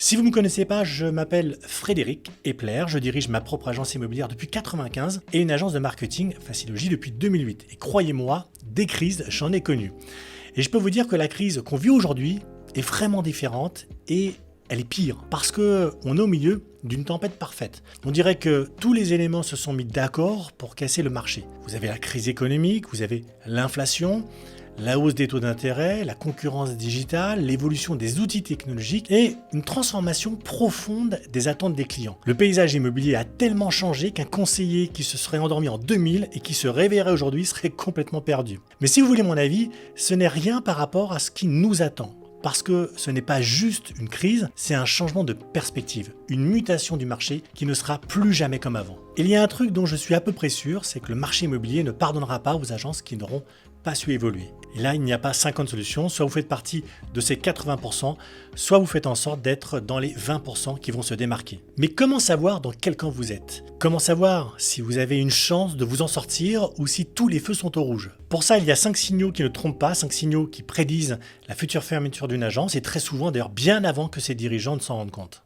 Si vous ne me connaissez pas, je m'appelle Frédéric Epler, je dirige ma propre agence immobilière depuis 1995 et une agence de marketing Facilogy depuis 2008. Et croyez-moi, des crises, j'en ai connu. Et je peux vous dire que la crise qu'on vit aujourd'hui est vraiment différente et elle est pire parce qu'on est au milieu d'une tempête parfaite. On dirait que tous les éléments se sont mis d'accord pour casser le marché. Vous avez la crise économique, vous avez l'inflation, la hausse des taux d'intérêt, la concurrence digitale, l'évolution des outils technologiques et une transformation profonde des attentes des clients. Le paysage immobilier a tellement changé qu'un conseiller qui se serait endormi en 2000 et qui se réveillerait aujourd'hui serait complètement perdu. Mais si vous voulez mon avis, ce n'est rien par rapport à ce qui nous attend. Parce que ce n'est pas juste une crise, c'est un changement de perspective, une mutation du marché qui ne sera plus jamais comme avant. Il y a un truc dont je suis à peu près sûr, c'est que le marché immobilier ne pardonnera pas aux agences qui n'auront pas su évoluer. Et là, il n'y a pas 50 solutions, soit vous faites partie de ces 80%, soit vous faites en sorte d'être dans les 20% qui vont se démarquer. Mais comment savoir dans quel camp vous êtes? Comment savoir si vous avez une chance de vous en sortir ou si tous les feux sont au rouge? Pour ça, il y a 5 signaux qui ne trompent pas, 5 signaux qui prédisent la future fermeture d'une agence et très souvent d'ailleurs bien avant que ses dirigeants ne s'en rendent compte.